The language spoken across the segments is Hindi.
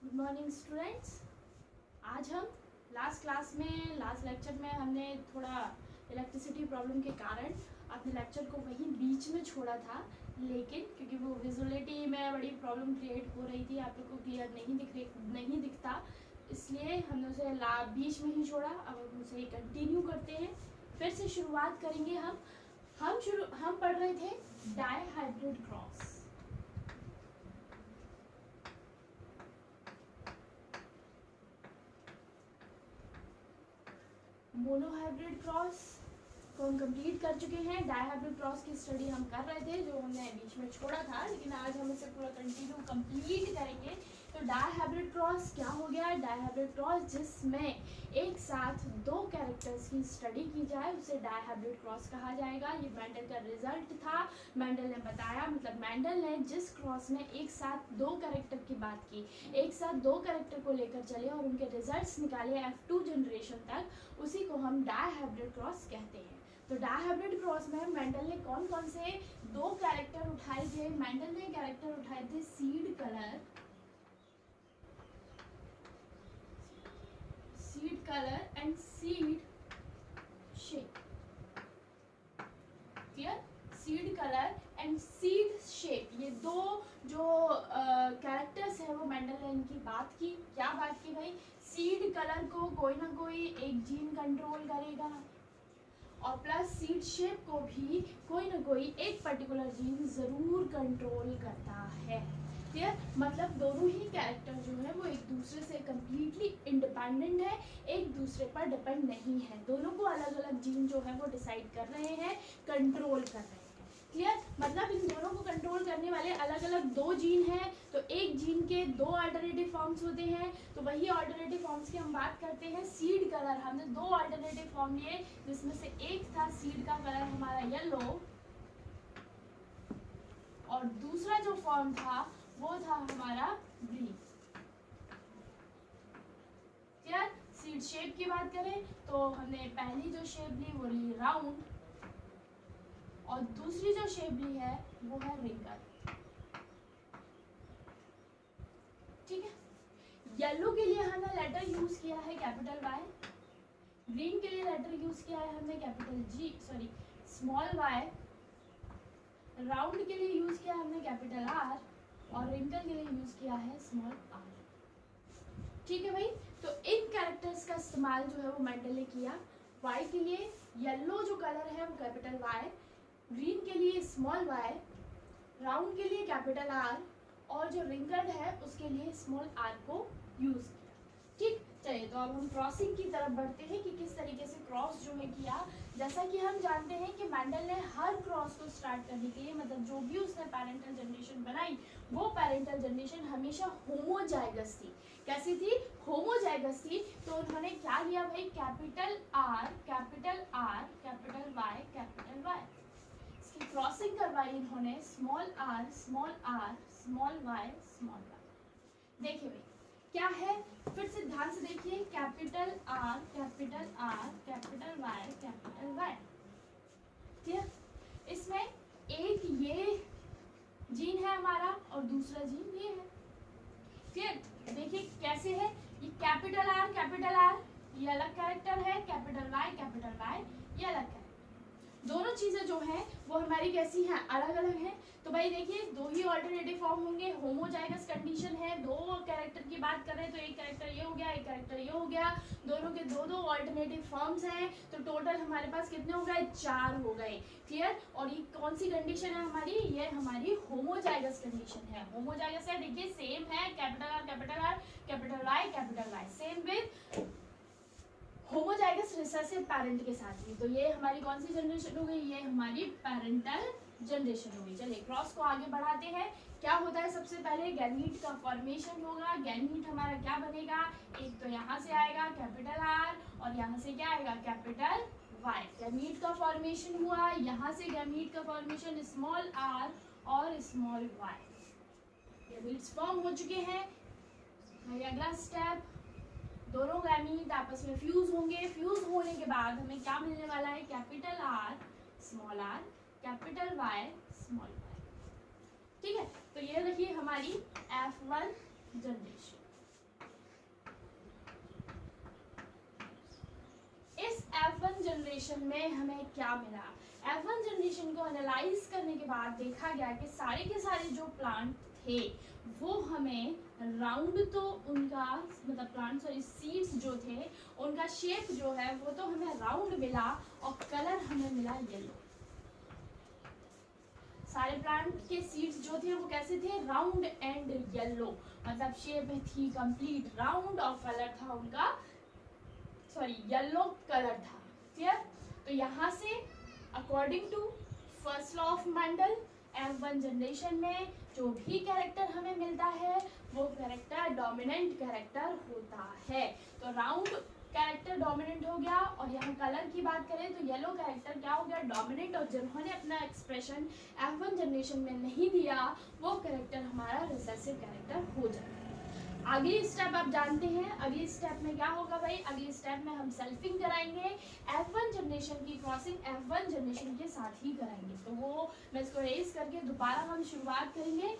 Good morning students. आज हम लास्ट लेक्चर में हमने थोड़ा इलेक्ट्रिसिटी प्रॉब्लम के कारण अपने लेक्चर को वहीं बीच में छोड़ा था, लेकिन क्योंकि वो विजुअलिटी में बड़ी प्रॉब्लम क्रिएट हो रही थी, आप लोग को क्लियर नहीं दिखता, इसलिए हमने उसे बीच में ही छोड़ा। अब हम उसे कंटिन्यू करते हैं, फिर से शुरुआत करेंगे। हम पढ़ रहे थे डायहाइब्रिड क्रॉस। मोनोहाइब्रिड क्रॉस को हम कंप्लीट कर चुके हैं। डायहाइब्रिड क्रॉस की स्टडी हम कर रहे थे, जो हमने बीच में छोड़ा था, लेकिन आज हम इसे पूरा कंटिन्यू कंप्लीट करेंगे। तो डायहाइब्रिड क्रॉस क्या हो गया? डायहाइब्रिड क्रॉस जिसमें एक साथ दो कैरेक्टर्स की स्टडी की जाए उसे डायहाइब्रिड क्रॉस कहा जाएगा। ये मेंडल का रिजल्ट था। मेंडल ने बताया, मतलब मेंडल ने जिस क्रॉस में एक साथ दो कैरेक्टर की बात की, एक साथ दो कैरेक्टर को लेकर चले और उनके रिजल्ट्स निकाले F2 जनरेशन तक, उसी को हम डायहाइब्रिड क्रॉस कहते हैं। तो डायहाइब्रिड क्रॉस में मेंडल ने कौन कौन से दो कैरेक्टर उठाए थे? मेंडल ने कैरेक्टर उठाए थे seed colour and seed shape. Clear? Seed colour and seed shape, ये दो जो कैरेक्टर्स है वो मेंडल ने इनकी बात की। क्या बात की भाई? सीड कलर को कोई ना कोई एक जीन कंट्रोल करेगा और प्लस सीड शेप को भी कोई ना कोई एक पर्टिकुलर जीन जरूर कंट्रोल करता है। क्लियर? मतलब दोनों ही कैरेक्टर जो है वो एक दूसरे से कम्प्लीटली इंडिपेंडेंट है, एक दूसरे पर डिपेंड नहीं है। दोनों को अलग अलग जीन जो है वो डिसाइड कर रहे हैं, कंट्रोल कर रहे हैं। क्लियर? मतलब इन दोनों को कंट्रोल करने वाले अलग अलग दो जीन हैं, तो एक जीन के दो अल्टरनेटिव फॉर्म्स होते हैं। तो वही अल्टरनेटिव फॉर्म्स की हम बात करते हैं। सीड कलर, हमने दो अल्टरनेटिव फॉर्म लिए, जिसमें से एक था सीड का कलर हमारा येलो और दूसरा जो फॉर्म था वो था हमारा ग्रीन। क्लियर? सीड शेप की बात करें तो हमने पहली जो शेप ली वो ली राउंड और दूसरी जो शेप ली है वो है रिंगल। ठीक है? येलो के लिए हमने लेटर यूज किया है कैपिटल वाई, ग्रीन के लिए लेटर यूज किया है हमने capital G, sorry small y, round के लिए यूज किया हमने कैपिटल आर और रिंकल के लिए यूज किया है स्मॉल आर। ठीक है भाई? तो इन कैरेक्टर्स का इस्तेमाल जो है वो मेंडल ने किया। वाई के लिए येलो जो कलर है वो कैपिटल वाई, ग्रीन के लिए स्मॉल वाई, राउंड के लिए कैपिटल आर और जो रिंकल्ड है उसके लिए स्मॉल आर को यूज किया। ठीक, चलिए तो अब हम क्रॉसिंग की तरफ बढ़ते हैं कि किस तरीके से क्रॉस जो है किया। जैसा कि हम जानते हैं कि मेंडल ने हर क्रॉस को स्टार्ट करने के लिए, मतलब जो भी उसने पैरेंटल जनरेशन बनाई, वो पैरेंटल जनरेशन हमेशा होमोजाइगस थी। कैसी थी? होमोजाइगस थी। तो उन्होंने क्या लिया भाई? Capital R, capital R, capital Y, capital Y. इसकी क्रॉसिंग करवाई इन्होंने small r, small r, small y, small y. देखिए भाई क्या है, फिर से ध्यान से देखिए, capital R, capital R, capital Y, capital Y. Clear? इसमें एक ये जीन है हमारा और दूसरा जीन ये है। क्लियर? देखिए कैसे है, ये कैपिटल आर ये अलग कैरेक्टर है, कैपिटल वाई ये अलग कैरेक्टर। दोनों चीजें जो हैं वो हमारी कैसी हैं? अलग अलग हैं। तो भाई देखिए दो ही ऑल्टरनेटिव फॉर्म होंगे, होमोजाइगस कंडीशन है, दो कैरेक्टर की बात कर रहे हैं तो एक कैरेक्टर ये हो गया, एक कैरेक्टर ये हो गया, दोनों के दो दो ऑल्टरनेटिव फॉर्म्स हैं, तो टोटल हमारे पास कितने हो गए? 4 हो गए। क्लियर? और ये कौन सी कंडीशन है हमारी? ये हमारी होमोजाइगस कंडीशन है। होमोजाइगस है, देखिए सेम है, capital R, capital Y, same with homozygous recessive parent के साथ में। तो ये हमारी कौन सी जनरेशन हो गई? ये हमारी पैरेंटल जनरेशन हो गई। चलिए क्रॉस को आगे बढ़ाते हैं। क्या होता है? सबसे पहले गैमीट का फॉर्मेशन होगा। गैमीट हमारा क्या बनेगा? एक तो यहाँ से आएगा कैपिटल आर और यहाँ से क्या आएगा? Capital Y. गैमीट का फॉर्मेशन हुआ, यहाँ से गैमीट का फॉर्मेशन स्मॉल आर और स्मॉल वाई। गैमीट्स फॉर्म हो चुके हैं। अगला स्टेप, दोनों गैमीट आपस में फ्यूज होंगे। फ्यूज होने के बाद हमें क्या मिलने वाला है? Capital R, small r, capital Y, small y. ठीक है? तो ये रही हमारी F1 जनरेशन। जनरेशन में हमें क्या मिला? F1 जनरेशन को एनालाइज करने के बाद देखा गया कि सारे के सारे जो प्लांट थे वो हमें राउंड, तो उनका मतलब प्लांट सॉरी सीड्स जो थे उनका शेप जो है वो तो हमें राउंड मिला और कलर हमें मिला येलो। सारे प्लांट के सीड्स जो थे वो कैसे थे? राउंड एंड येलो, मतलब शेप में थी कंप्लीट राउंड और कलर था उनका सॉरी येलो कलर था। क्लियर? तो यहाँ से according to first law of Mendel F1 generation में जो भी कैरेक्टर हमें मिलता है वो कैरेक्टर डोमिनेंट कैरेक्टर होता है। तो राउंड कैरेक्टर डोमिनेंट हो गया, और यहाँ कलर की बात करें तो येलो कैरेक्टर क्या हो गया? डोमिनेंट, और जिन्होंने अपना एक्सप्रेशन F1 जनरेशन में नहीं दिया वो कैरेक्टर हमारा रिसेसिव कैरेक्टर हो जाएगा। अगली स्टेप आप जानते हैं, अगली स्टेप में क्या होगा भाई? अगली स्टेप में हम सेल्फिंग कराएंगे, F1 जनरेशन की क्रॉसिंग F1 जनरेशन के साथ ही कराएंगे। तो वो मैं इसको रेज करके दोबारा हम शुरुआत करेंगे।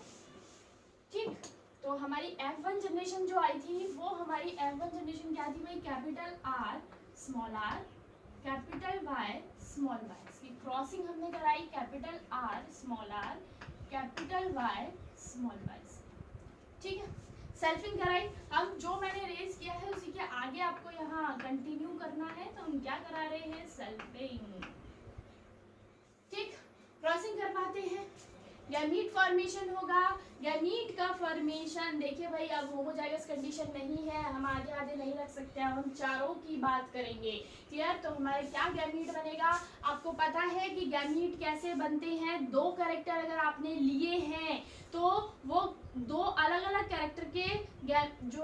ठीक, तो हमारी F1 जनरेशन जो आई थी वो हमारी F1 जनरेशन क्या थी भाई? Capital R small r capital Y small y, इसकी क्रॉसिंग हमने कराई capital R small r capital Y small y। ठीक है, सेल्फिंग कराई। हम जो मैंने रेज किया है उसी के आगे आपको यहाँ कंटिन्यू करना है, तो हम क्या करा रहे हैं? सेल्फिंग। ठीक, क्रॉसिंग कर पाते हैं, गैमीट फॉर्मेशन होगा। गैमीट का फॉर्मेशन देखिए भाई, अब होमोजाइगस कंडीशन नहीं है, हम आगे आगे नहीं रख सकते, अब हम चारों की बात करेंगे। क्लियर? तो हमारे क्या गैमीट बनेगा? आपको पता है कि गैमीट कैसे बनते हैं। दो कैरेक्टर अगर आपने लिए हैं तो वो दो अलग अलग कैरेक्टर के जो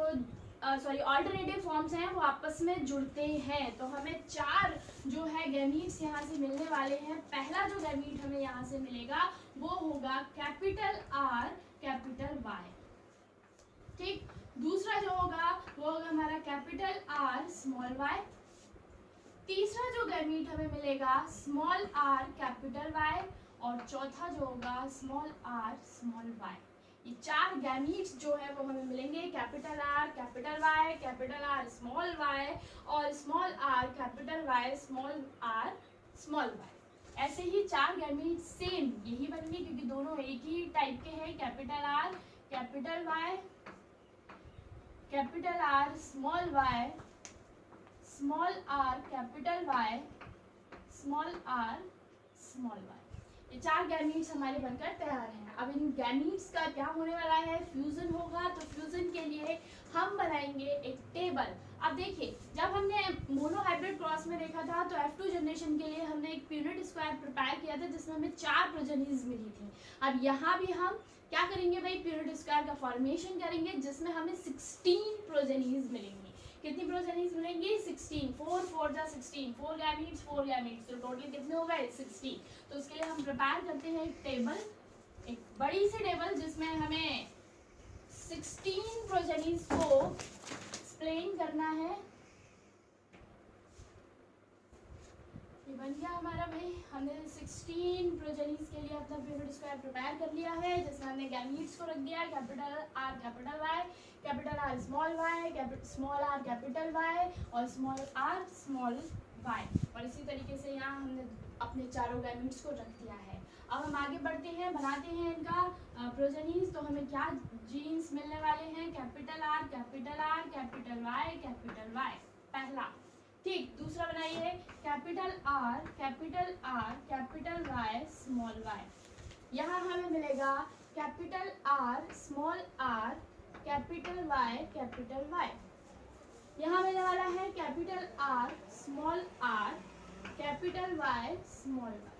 ऑल्टरनेटिव फॉर्म्स हैं वो आपस में जुड़ते हैं। तो हमें चार जो है गैमीट्स यहाँ से मिलने वाले हैं। पहला जो गैमीट हमें यहाँ से मिलेगा वो होगा कैपिटल R कैपिटल Y। ठीक, दूसरा जो होगा वो होगा हमारा कैपिटल R स्मॉल y। तीसरा जो गैमीट हमें मिलेगा स्मॉल r कैपिटल Y, और चौथा जो होगा स्मॉल r स्मॉल y। ये चार गैमीट्स जो है वो हमें मिलेंगे, capital R capital Y capital R small y और small r capital Y small r small y। ऐसे ही चार गैमीट सेम यही बनेंगे क्योंकि दोनों एक ही टाइप के हैं, capital R capital Y capital R small y small r capital Y small r small y। ये चार गैमीट्स हमारे बनकर तैयार हैं। अब इन गैमीट्स का क्या होने वाला है? फ्यूजन होगा। तो फ्यूजन के लिए हम बनाएंगे एक टेबल। अब देखिए, जब हमने मोनोहाइब्रिड क्रॉस में देखा था तो F2 जनरेशन के लिए हमने एक पीरियड स्क्वायर प्रिपेयर किया था जिसमें हमें 4 प्रोजेनीज मिली थी। अब यहाँ भी हम क्या करेंगे भाई? पीरियड स्क्वायर का फॉर्मेशन करेंगे जिसमें हमें 16 प्रोजेनीज मिलेंगी। कितनी प्रोजेनीज मिलेंगी? 16। 4 4 जा 16, 4 गैमीट्स 4 गैमीट्स, तो टोटल कितने हो गए? 16। तो उसके लिए हम प्रिपेयर करते हैं एक टेबल, एक बड़ी सी टेबल जिसमें हमें 16 प्रोजेनीज को एक्सप्लेन करना है। ये बन गया हमारा भाई, हमने 16 प्रोजेनीज के लिए अपना पीरियड स्क्वायर प्रिपेयर कर लिया है जिसमें हमने गैमीट्स को रख दिया capital R capital Y capital R small y small r capital Y और स्मॉल r स्मॉल y। और इसी तरीके से यहाँ हमने अपने चारों गैमीट्स को रख दिया है। अब हम आगे बढ़ते हैं, बनाते हैं इनका प्रोजेनीज। तो हमें क्या जीन्स मिलने वाले हैं? Capital R capital Y capital Y पहला। ठीक, दूसरा बनाइए capital R capital Y small y। यहाँ हमें मिलेगा capital R small r capital Y capital Y। यहाँ मिलने वाला है capital R small r capital Y small y।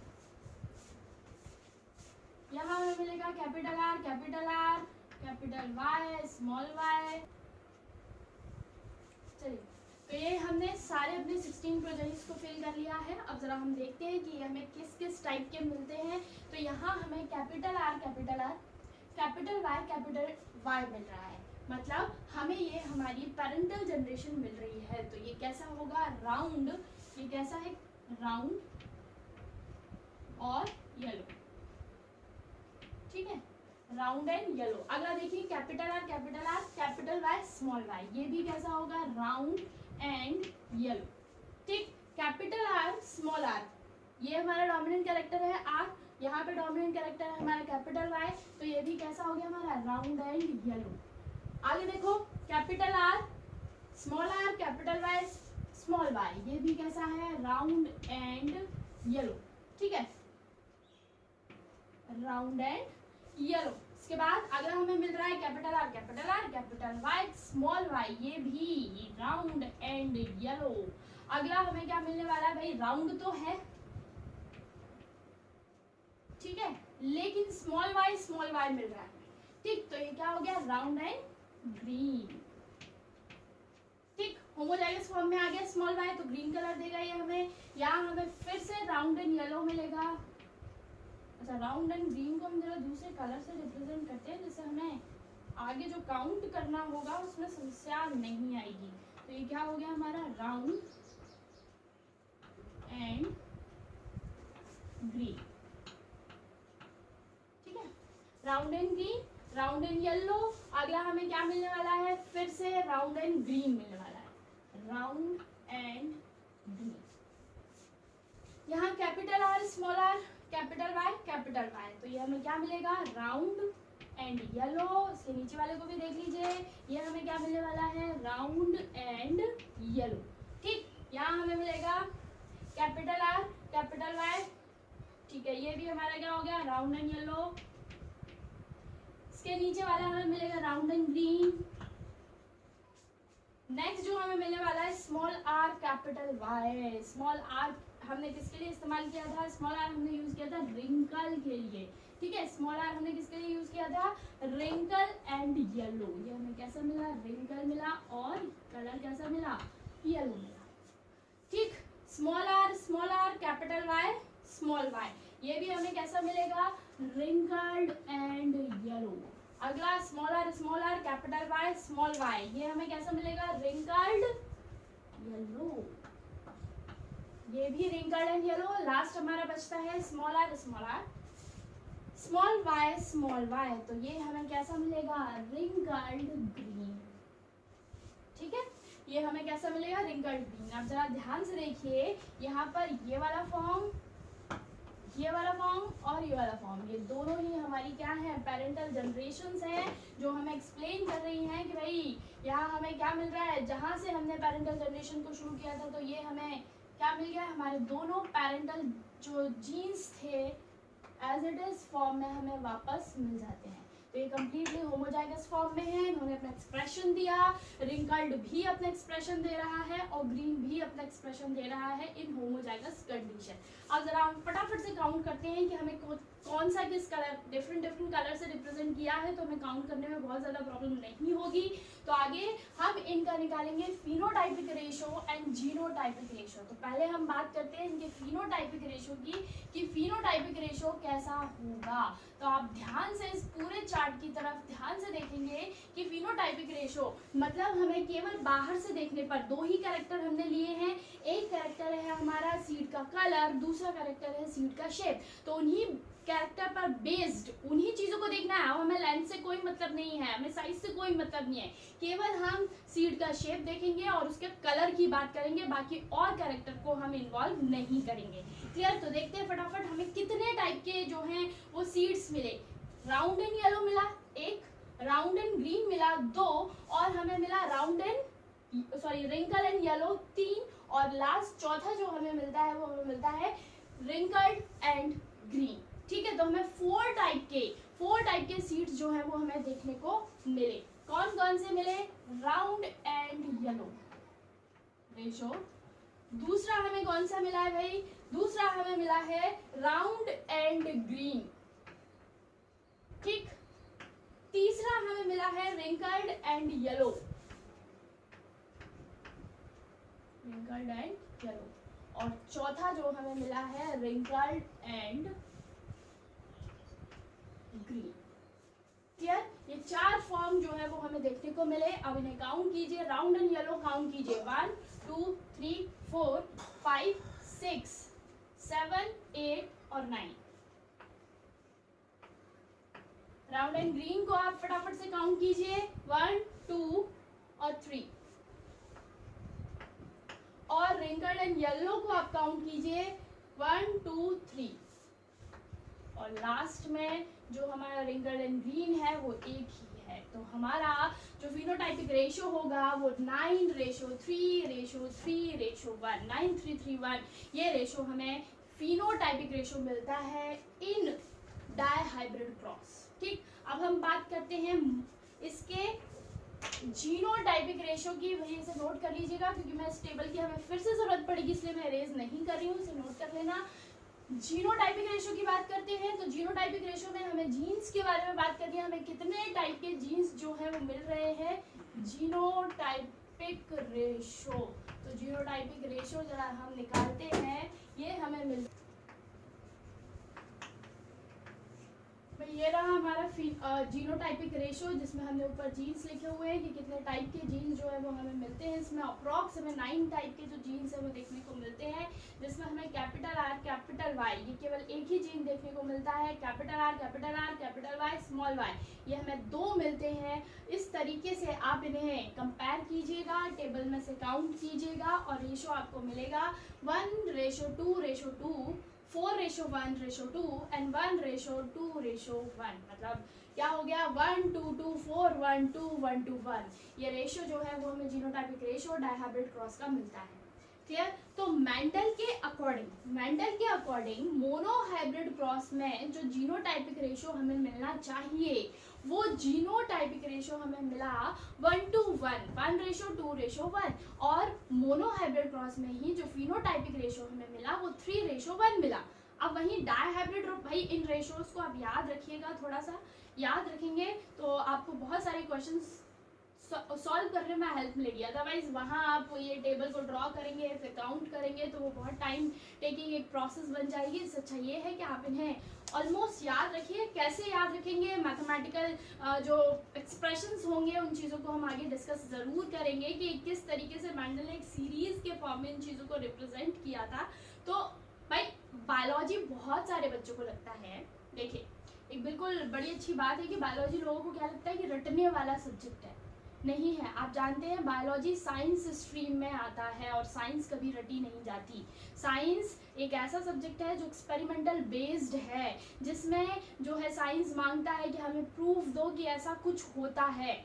यहाँ हमें मिलेगा capital R capital Y small y। चलिए, तो ये हमने सारे अपने 16 प्रोजेनीज को फिल कर लिया है। अब जरा हम देखते हैं कि हमें किस किस टाइप के मिलते हैं। तो यहाँ हमें capital R capital Y capital Y मिल रहा है, मतलब हमें ये हमारी पेरेंटल जनरेशन मिल रही है। तो ये कैसा होगा? राउंड। ये कैसा है? राउंड और येलो। ठीक है, राउंड एंड येलो। अगला देखिए capital R capital Y small y, ये भी कैसा होगा? Round and yellow. ठीक, कैपिटल आर स्मॉल आर, ये हमारा डोमिनेंट कैरेक्टर है आर, यहाँ पे डोमिनेंट कैरेक्टर है हमारा कैपिटल वाई, तो ये भी कैसा हो गया हमारा राउंड एंड येलो। आगे देखो capital R small r capital Y small y, ये भी कैसा है राउंड एंड येलो, ठीक है, राउंड एंड येलो। इसके बाद अगला हमें मिल रहा है capital R capital Y small y, ये भी राउंड एंड येलो। अगला हमें क्या मिलने वाला है भाई, राउंड तो है ठीक है, लेकिन स्मॉल वाई मिल रहा है, ठीक, तो ये क्या हो गया राउंड एंड ग्रीन, ठीक, होमोजाइगस फॉर्म में आ गया स्मॉल वाई, तो ग्रीन कलर देगा ये हमें। यहाँ हमें फिर से राउंड एंड येलो मिलेगा। अच्छा, राउंड एंड ग्रीन को हम जरा दूसरे कलर से रिप्रेजेंट करते हैं, जिससे हमें आगे जो काउंट करना होगा उसमें समस्या नहीं आएगी। तो ये क्या हो गया हमारा राउंड एंड ग्रीन, ठीक है, round and green, round and yellow. अगला हमें क्या मिलने वाला है, फिर से राउंड एंड ग्रीन मिलने वाला है, राउंड एंड ग्रीन। यहाँ capital R small r capital Y, तो ये हमें क्या मिलेगा राउंड एंड येलो। इसके नीचे वाले को भी देख लीजिए, ये हमें क्या मिलने वाला है राउंड एंड येलो, ठीक, यहाँ हमें मिलेगा कैपिटल आर कैपिटल वाई, ठीक है, ये भी हमारा क्या हो गया राउंड एंड येलो। इसके नीचे वाला हमें मिलेगा राउंड एंड ग्रीन। नेक्स्ट जो हमें मिलने वाला है small r capital Y, small r हमने किसके लिए इस्तेमाल किया था, स्मॉल आर हमने यूज किया था रिंकल के लिए, ठीक है, स्मॉल आर हमने किसके लिए यूज किया था रिंकल एंड येलो। ये हमें कैसा मिला रिंकल मिला और कलर कैसा मिला येलो मिला, ठीक, small r capital Y small y, ये भी हमें कैसा मिलेगा रिंकल्ड एंड येलो। अगला small r capital Y small y, ये हमें कैसा मिलेगा रिंकल्ड येलो, ये भी रिंकल्ड एंड येलो। लास्ट हमारा बचता है स्मॉल आर स्मॉल वाई, तो ये हमें कैसा मिलेगा रिंकल्ड ग्रीन, ठीक है, ये हमें कैसा मिलेगा रिंकल्ड ग्रीन। आप जरा ध्यान से देखिए, यहाँ पर ये वाला फॉर्म और ये वाला फॉर्म, ये दोनों ही हमारी क्या है पेरेंटल जनरेशंस हैं, जो हमें एक्सप्लेन कर रही हैं कि भाई यहाँ हमें क्या मिल रहा है, जहाँ से हमने पेरेंटल जनरेशन को शुरू किया था तो ये हमें क्या मिल गया, हमारे दोनों पेरेंटल जो जीन्स थे एज इट इज फॉर्म में हमें वापस मिल जाते हैं। तो ये कम्प्लीटली होमोजाइगस फॉर्म में है, इन्होंने अपना एक्सप्रेशन दिया, रिंकल्ड भी अपना एक्सप्रेशन दे रहा है और ग्रीन भी अपना एक्सप्रेशन दे रहा है इन होमोजाइगस कंडीशन। अब जरा हम फटाफट से काउंट करते हैं कि हमें कौन सा किस कलर डिफरेंट कलर से रिप्रेजेंट किया है, तो हमें काउंट करने में बहुत ज़्यादा प्रॉब्लम नहीं होगी। तो आगे हम इनका निकालेंगे phenotypic ratio and genotypic ratio. तो पहले हम बात करते हैं इनके फिनोटाइपिक रेशो की, कि फिनोटाइपिक रेशो कैसा होगा। तो आप ध्यान से इस पूरे चार्ट की तरफ ध्यान से देखेंगे कि फिनोटाइपिक रेशो मतलब हमें केवल बाहर से देखने पर दो ही कैरेक्टर हमने लिए हैं, एक कैरेक्टर है हमारा सीड का कलर, दूसरा कैरेक्टर है सीड का शेप। तो उन्हीं कैरेक्टर पर बेस्ड उन्हीं चीज़ों को देखना है। अब हमें लेंथ से कोई मतलब नहीं है, हमें साइज से कोई मतलब नहीं है, केवल हम सीड का शेप देखेंगे और उसके कलर की बात करेंगे, बाकी और कैरेक्टर को हम इन्वॉल्व नहीं करेंगे। क्लियर? तो देखते हैं फटाफट हमें कितने टाइप के जो हैं वो सीड्स मिले। राउंड एंड येलो मिला एक, राउंड एंड ग्रीन मिला दो, और हमें मिला round and wrinkle and yellow तीन, और लास्ट चौथा जो हमें मिलता है वो हमें मिलता है रिंकल्ड एंड ग्रीन। ठीक है, तो हमें फोर टाइप के सीड्स जो है वो हमें देखने को मिले। कौन कौन से मिले? Round and yellow ratio. दूसरा हमें कौन सा मिला है भाई? दूसरा हमें मिला है राउंड एंड ग्रीन। ठीक, तीसरा हमें मिला है wrinkled and yellow, wrinkled and yellow, और चौथा जो हमें मिला है रिंकल्ड एंड ग्रीन। क्लियर? ये चार फॉर्म जो है वो हमें देखने को मिले। अब इन्हें काउंट कीजिए, राउंड एंड येलो काउंट कीजिए, 1 2 3 4 5 6 7 8 और 9। राउंड एंड ग्रीन को आप फटाफट से काउंट कीजिए, 1 2 और 3, और रिंकल्ड एंड येलो को आप काउंट कीजिए 1 2 3, और लास्ट में जो हमारा रिंकल्ड एंड ग्रीन है वो एक ही है। तो हमारा जो फिनोटाइपिक रेशियो होगा वो 9:3:3:1, 9331 ये रेशियो हमें फिनोटाइपिक रेशियो मिलता है इन डायहाइब्रिड क्रॉस। ठीक, अब हम बात करते हैं इसके जीनोटाइपिक रेशियो की। वजह से नोट कर लीजिएगा, क्योंकि मैं इस टेबल की हमें फिर से जरूरत पड़ेगी, इसलिए मैं इरेज नहीं कर रही हूँ, इसे नोट कर लेना। जीनोटाइपिक रेशियो की बात करते हैं तो जीनोटाइपिक रेशियो में हमें जीन्स के बारे में बात करनी है, हमें कितने टाइप के जीन्स जो है वो मिल रहे हैं, जीनोटाइपिक रेशियो। तो जीनोटाइपिक रेशियो जरा हम निकालते हैं, ये हमें मिल, ये रहा हमारा जीनोटाइपिक रेशियो, जिसमें हमने ऊपर जीन्स लिखे हुए हैं कि कितने टाइप के जीन्स जो है वो हमें मिलते हैं। इसमें अप्रॉक्स हमें 9 टाइप के जो जीन्स है वो देखने को मिलते हैं, जिसमें हमें कैपिटल आर कैपिटल वाई, ये केवल एक ही जीन देखने को मिलता है, capital R capital Y small y, ये हमें 2 मिलते हैं। इस तरीके से आप इन्हें कंपेयर कीजिएगा, टेबल में से काउंट कीजिएगा और रेशियो आपको मिलेगा 1:2:2, 4:1:2 एंड 1:2:1। मतलब क्या हो गया, 1:2:4, 1:1:1। ये रेशियो जो है वो हमें जीनोटाइपिक रेशियो डायहाइब्रिड क्रॉस का मिलता है। क्लियर? तो मेंडल के अकॉर्डिंग मोनोहाइब्रिड क्रॉस में जो जीनोटाइपिक रेशियो हमें मिलना चाहिए वो जीनोटाइपिक रेशियो हमें मिला 1:1, 1:2:1, और मोनोहाइब्रिड क्रॉस में ही जो फिनोटाइपिक रेशियो हमें मिला वो 3:1 मिला। अब वहीं डायहाइब्रिड, भाई इन रेशियोज को आप याद रखिएगा, थोड़ा सा याद रखेंगे तो आपको बहुत सारे क्वेश्चंस सॉल्व करने में हेल्प मिलेगी। अदरवाइज वहाँ आप ये टेबल को ड्रॉ करेंगे फिर काउंट करेंगे तो वो बहुत टाइम टेकिंग एक प्रोसेस बन जाएगी। इससे अच्छा ये है कि आप इन्हें ऑलमोस्ट याद रखिए। कैसे याद रखेंगे, मैथमेटिकल जो एक्सप्रेशंस होंगे उन चीज़ों को हम आगे डिस्कस ज़रूर करेंगे कि किस तरीके से मेंडल ने एक सीरीज़ के फॉर्म में इन चीज़ों को रिप्रेजेंट किया था। तो भाई बायोलॉजी बहुत सारे बच्चों को लगता है, देखिए एक बिल्कुल बड़ी अच्छी बात है कि बायोलॉजी लोगों को क्या लगता है कि रटने वाला सब्जेक्ट है, नहीं है। आप जानते हैं बायोलॉजी साइंस स्ट्रीम में आता है और साइंस कभी रटी नहीं जाती। साइंस एक ऐसा सब्जेक्ट है जो एक्सपेरिमेंटल बेस्ड है, जिसमें जो है साइंस मांगता है कि हमें प्रूफ दो कि ऐसा कुछ होता है।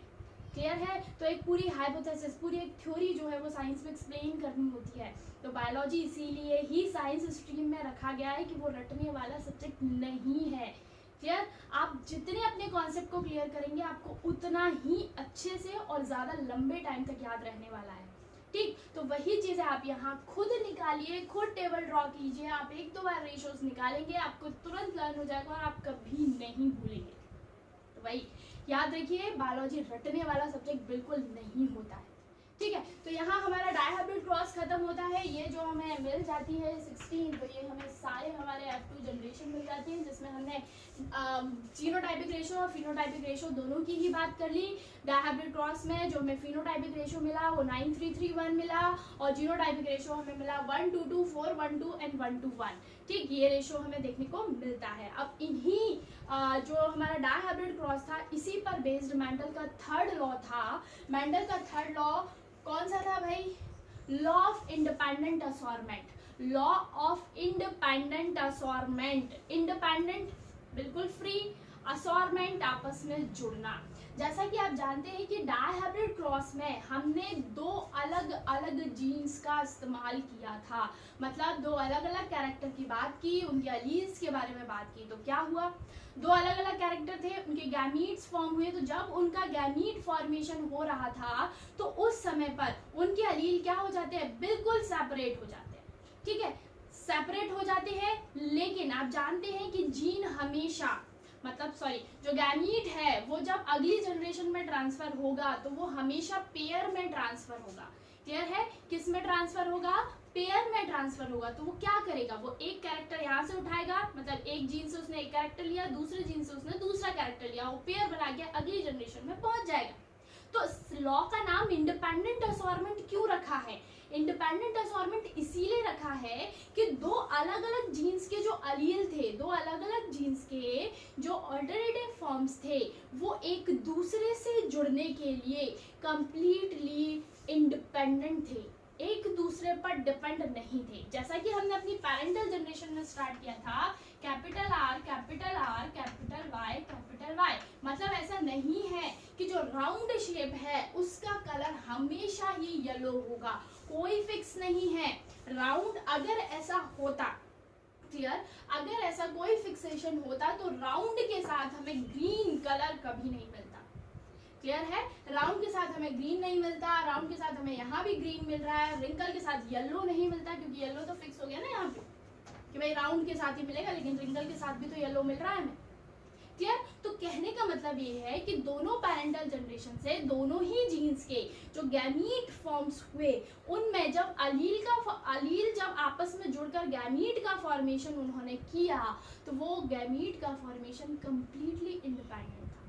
क्लियर है? तो एक पूरी हाइपोथेसिस, पूरी एक थ्योरी जो है वो साइंस में एक्सप्लेन करनी होती है। तो बायोलॉजी इसीलिए ही साइंस स्ट्रीम में रखा गया है कि वो रटने वाला सब्जेक्ट नहीं है। क्लियर? आप जितने अपने कॉन्सेप्ट को क्लियर करेंगे आपको उतना ही अच्छे से और ज़्यादा लंबे टाइम तक याद रहने वाला है। ठीक, तो वही चीज़ है, आप यहाँ खुद निकालिए, खुद टेबल ड्रॉ कीजिए, आप 1-2 बार रेशियोज निकालेंगे, आपको तुरंत लर्न हो जाएगा और आप कभी नहीं भूलेंगे। तो वही याद रखिए, बायोलॉजी रटने वाला सब्जेक्ट बिल्कुल नहीं होता है। ठीक है, तो यहाँ हमारा डायहाइब्रिड क्रॉस खत्म होता है। ये जो हमें मिल जाती है 16, तो ये हमें सारे हमारे F2 जनरेशन मिल जाती है, जिसमें हमने जीनोटाइपिक रेशियो और फिनोटाइपिक रेशियो दोनों की ही बात कर ली। डायहाइब्रिड क्रॉस में जो हमें फिनोटाइपिक रेशियो मिला वो 9:3:3:1 मिला, और जीनोटाइपिक रेशियो हमें मिला 1:2:2:4, 1:2 एंड 1:1। ठीक, ये रेशियो हमें देखने को मिलता है। अब इन्हीं जो हमारा डायहाइब्रिड क्रॉस था इसी पर बेस्ड मेंडल का थर्ड लॉ था। मेंडल का थर्ड लॉ कौन सा था भाई? Law of independent assortment. Law of independent assortment, independent बिल्कुल फ्री, असॉर्टमेंट आपस में जुड़ना। जैसा कि आप जानते हैं कि डायहाइब्रिड क्रॉस में हमने 2 अलग अलग जीन्स का इस्तेमाल किया था, मतलब 2 अलग अलग कैरेक्टर की बात की, उनके अलील्स के बारे में बात की। तो क्या हुआ, 2 अलग अलग कैरेक्टर थे, उनके गैमीट्स फॉर्म हुए। तो जब उनका गैमीट फॉर्मेशन हो रहा था तो उस समय पर उनके अलील क्या हो जाते हैं, बिल्कुल सेपरेट हो जाते हैं। ठीक है, सेपरेट हो जाते हैं, लेकिन आप जानते हैं कि जीन हमेशा, मतलब सॉरी, जो गैमीट है वो जब अगली जनरेशन में ट्रांसफर होगा तो वो हमेशा पेयर में ट्रांसफर होगा। क्लियर है? किस में ट्रांसफर होगा? पेयर में ट्रांसफर होगा। तो वो क्या करेगा, वो एक कैरेक्टर यहाँ से उठाएगा, मतलब एक जीन से उसने एक कैरेक्टर लिया, दूसरे जीन से उसने दूसरा कैरेक्टर लिया, वो पेयर बना के अगली जनरेशन में पहुंच जाएगा। तो लॉ का नाम इंडिपेंडेंट असॉर्टमेंट क्यों रखा है? इंडिपेंडेंट असॉर्टमेंट इसीलिए रखा है कि 2 अलग अलग जीन्स के जो अलील थे, 2 अलग अलग जीन्स के जो अल्टरनेटिव फॉर्म्स थे, वो एक दूसरे से जुड़ने के लिए कंप्लीटली इंडिपेंडेंट थे। एक दूसरे पर डिपेंड नहीं थे। जैसा कि हमने अपनी पैरेंटल जनरेशन में स्टार्ट किया था, capital R capital Y capital Y, मतलब ऐसा नहीं है कि जो राउंड शेप है उसका कलर हमेशा ही येलो होगा, कोई फिक्स नहीं है। राउंड अगर ऐसा होता, क्लियर, अगर ऐसा कोई फिक्सेशन होता तो राउंड के साथ हमें ग्रीन कलर कभी नहीं मिलता। क्लियर है, राउंड के साथ हमें ग्रीन नहीं मिलता, राउंड के साथ हमें यहाँ भी ग्रीन मिल रहा है, रिंकल के साथ येलो नहीं मिलता, क्योंकि येलो तो फिक्स हो गया ना यहाँ पे कि भाई राउंड के साथ ही मिलेगा, लेकिन रिंकल के साथ भी तो येलो मिल रहा है हमें। क्लियर, तो कहने का मतलब ये है कि दोनों पैरेंटल जनरेशन से दोनों ही जीन्स के जो गैमीट फॉर्म्स हुए, उनमें जब अलील जब आपस में जुड़कर गैमीट का फॉर्मेशन उन्होंने किया, तो वो गैमीट का फॉर्मेशन कंप्लीटली इंडिपेंडेंट था,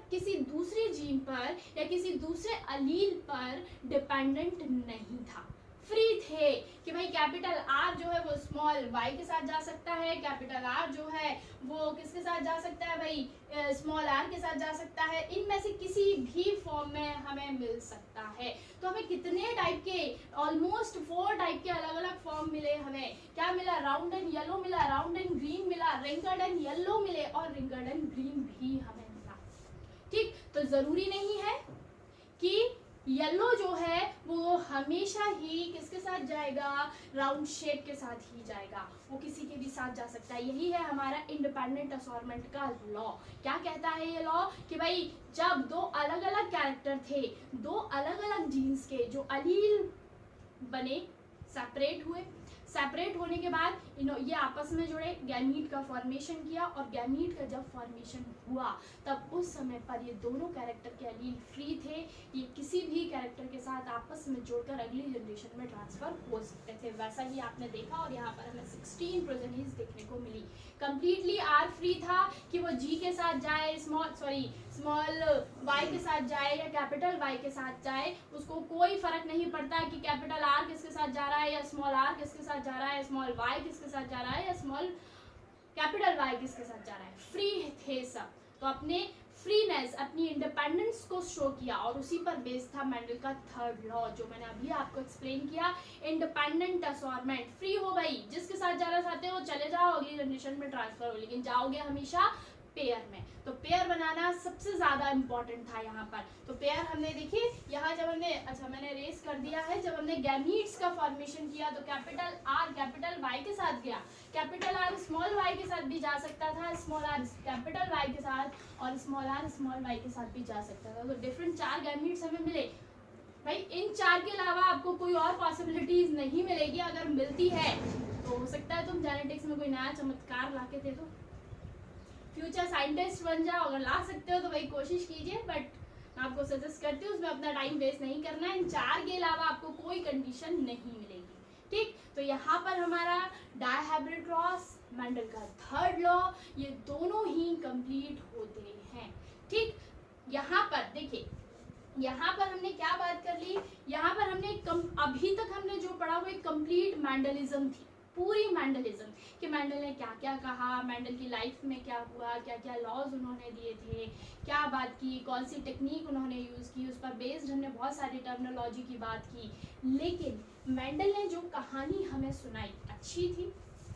किसी दूसरी जीन पर या किसी दूसरे अलील पर डिपेंडेंट नहीं था, फ्री थे कि भाई कैपिटल आर जो है वो स्मॉल वाई के साथ जा सकता है, कैपिटल आर जो है वो किसके साथ जा सकता है भाई, स्मॉल आर के साथ जा सकता है, इनमें से किसी भी फॉर्म में हमें मिल सकता है। तो हमें कितने टाइप के, ऑलमोस्ट 4 टाइप के अलग अलग फॉर्म मिले, हमें क्या मिला, राउंड एंड येलो मिला, राउंड एंड ग्रीन मिला, रिंकल्ड एंड येलो मिले, और रिंकल्ड एंड ग्रीन भी हमें मिला। ठीक, तो जरूरी नहीं है कि येलो जो है वो हमेशा ही किसके साथ जाएगा, राउंड शेप के साथ ही जाएगा, वो किसी के भी साथ जा सकता है। यही है हमारा इंडिपेंडेंट असॉर्टमेंट का लॉ। क्या कहता है ये लॉ कि भाई जब दो अलग अलग कैरेक्टर थे, दो अलग अलग जीन्स के जो अलील बने, सेपरेट हुए, सेपरेट होने के बाद ये आपस में जुड़े, गैमीट का फॉर्मेशन किया, और गैमीट का जब फॉर्मेशन हुआ तब उस समय पर ये दोनों कैरेक्टर के अलील फ्री थे, ये किसी भी कैरेक्टर के साथ आपस में जोड़कर अगली जनरेशन में ट्रांसफर हो सकते थे। वैसा ही आपने देखा, और यहाँ पर हमें 16 प्रोजेनिस देखने को मिली। कंप्लीटली आर फ्री था कि वो जी के साथ जाए, स्मॉल वाई के साथ जाए या कैपिटल वाई के साथ जाए, उसको कोई फर्क नहीं पड़ता कि कैपिटल आर किसके साथ जा रहा है या स्मॉल आर किसके साथ जा रहा है, स्मॉल वाई किसके साथ जा रहा है या स्मॉल कैपिटल वाई किसके साथ जा रहा है, फ्री थे सब। तो अपने फ्रीनेस, अपनी इंडिपेंडेंस को शो किया, और उसी पर बेस्ड था मेंडल का थर्ड लॉ, जो मैंने अभी आपको एक्सप्लेन किया, इंडिपेंडेंट असॉर्टमेंट। फ्री हो भाई, जिसके साथ जाना चाहते हो चले जाओ, अगली जनरेशन में ट्रांसफर हो, लेकिन जाओगे हमेशा पेयर में। तो पेयर बनाना सबसे ज्यादा इंपॉर्टेंट था यहाँ पर। तो पेयर हमने देखिए यहाँ जब हमने, अच्छा मैंने रेस कर दिया है, जब हमने गैमीट्स का फॉर्मेशन किया तो कैपिटल आर कैपिटल वाई के साथ गया, कैपिटल आर स्मॉल वाई के साथ भी जा सकता था, स्मॉल आर कैपिटल वाई के साथ, और स्मॉल आर स्मॉल वाई के साथ भी जा सकता था। तो डिफरेंट 4 गैमीट्स हमें मिले। भाई इन 4 के अलावा आपको कोई और पॉसिबिलिटीज नहीं मिलेगी, अगर मिलती है तो हो सकता है तुम जेनेटिक्स में कोई नया चमत्कार ला के दे दो, फ्यूचर साइंटिस्ट बन जाओ। अगर ला सकते हो तो भाई कोशिश कीजिए, बट मैं आपको सजेस्ट करती हूँ उसमें अपना टाइम वेस्ट नहीं करना है। इन 4 के अलावा आपको कोई कंडीशन नहीं मिलेगी। ठीक, तो यहाँ पर हमारा डायहाइब्रिड क्रॉस, मेंडल का थर्ड लॉ, ये दोनों ही कंप्लीट होते हैं। ठीक, यहाँ पर देखिए, यहाँ पर हमने क्या बात कर ली, यहाँ पर हमने अभी तक हमने जो पढ़ा वो एक कंप्लीट मेंडलिज्म थी, पूरी मेंडलिज्म, कि मेंडल ने क्या क्या कहा, मेंडल की लाइफ में क्या हुआ, क्या क्या लॉज उन्होंने दिए थे, क्या बात की, कौन सी टेक्निक उन्होंने यूज़ की, उस पर बेस्ड हमने बहुत सारी टर्मिनोलॉजी की बात की। लेकिन मेंडल ने जो कहानी हमें सुनाई अच्छी थी,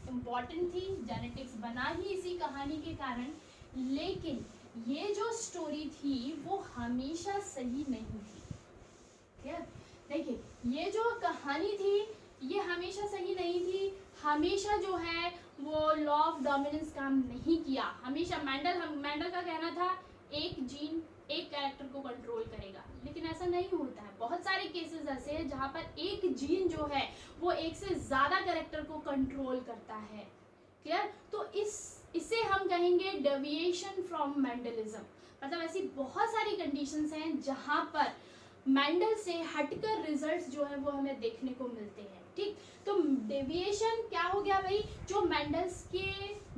इम्पॉर्टेंट थी, जेनेटिक्स बना ही इसी कहानी के कारण, लेकिन ये जो स्टोरी थी वो हमेशा सही नहीं थी। देखिए, ये जो कहानी थी ये हमेशा सही नहीं थी, हमेशा जो है वो लॉ ऑफ डोमिनेंस काम नहीं किया। हमेशा मेंडल का कहना था एक जीन एक कैरेक्टर को कंट्रोल करेगा, लेकिन ऐसा नहीं होता है। बहुत सारे केसेस ऐसे हैं जहाँ पर एक जीन जो है वो एक से ज्यादा कैरेक्टर को कंट्रोल करता है। क्लियर, तो इसे हम कहेंगे डेविएशन फ्रॉम मेंडलिज्म। मतलब ऐसी बहुत सारी कंडीशंस हैं जहाँ पर मेंडल से हटकर रिजल्ट्स जो है वो हमें देखने को मिलते हैं। ठीक, तो डेविएशन क्या हो गया भाई, जो मेंडल्स के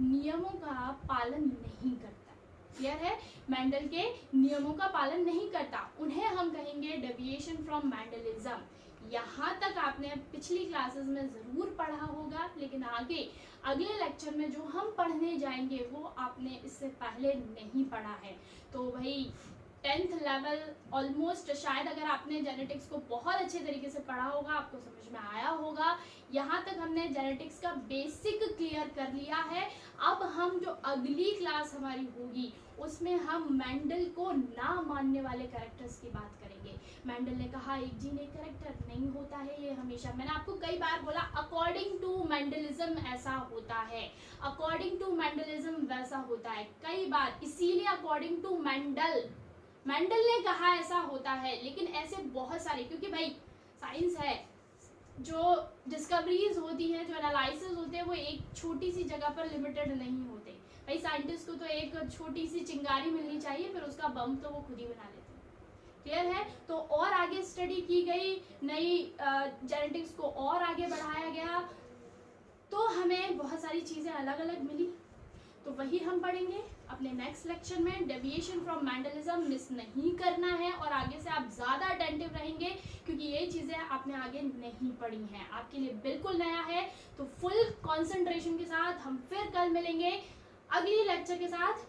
नियमों का पालन नहीं करता। क्लियर है, मेंडल के नियमों का पालन नहीं करता, उन्हें हम कहेंगे डेविएशन फ्रॉम मेंडलिज्म। यहाँ तक आपने पिछली क्लासेस में ज़रूर पढ़ा होगा, लेकिन आगे अगले लेक्चर में जो हम पढ़ने जाएंगे वो आपने इससे पहले नहीं पढ़ा है। तो भाई 10th लेवल ऑलमोस्ट, शायद अगर आपने जेनेटिक्स को बहुत अच्छे तरीके से पढ़ा होगा आपको समझ में आया होगा। यहाँ तक हमने जेनेटिक्स का बेसिक क्लियर कर लिया है। अब हम जो अगली क्लास हमारी होगी उसमें हम मेंडल को ना मानने वाले कैरेक्टर्स की बात करेंगे। मेंडल ने कहा एक जीन एक कैरेक्टर नहीं होता है, ये हमेशा, मैंने आपको कई बार बोला अकॉर्डिंग टू मेंडलिज्म ऐसा होता है, अकॉर्डिंग टू मेंडलिज्म वैसा होता है, कई बार, इसीलिए अकॉर्डिंग टू मेंडल ने कहा ऐसा होता है। लेकिन ऐसे बहुत सारे, क्योंकि भाई साइंस है, जो डिस्कवरीज होती हैं, जो एनालिसिस होते हैं, वो एक छोटी सी जगह पर लिमिटेड नहीं होते। भाई साइंटिस्ट को तो एक छोटी सी चिंगारी मिलनी चाहिए, फिर उसका बम तो वो खुद ही बना लेते हैं। क्लियर है? तो और आगे स्टडी की गई, नई जेनेटिक्स को और आगे बढ़ाया गया, तो हमें बहुत सारी चीज़ें अलग अलग मिली। तो वही हम पढ़ेंगे अपने नेक्स्ट लेक्चर में। डेविएशन फ्रॉम मेंडलिज्म मिस नहीं करना है, और आगे से आप ज़्यादा अटेंटिव रहेंगे, क्योंकि ये चीज़ें आपने आगे नहीं पढ़ी हैं, आपके लिए बिल्कुल नया है। तो फुल कंसंट्रेशन के साथ हम फिर कल मिलेंगे अगली लेक्चर के साथ।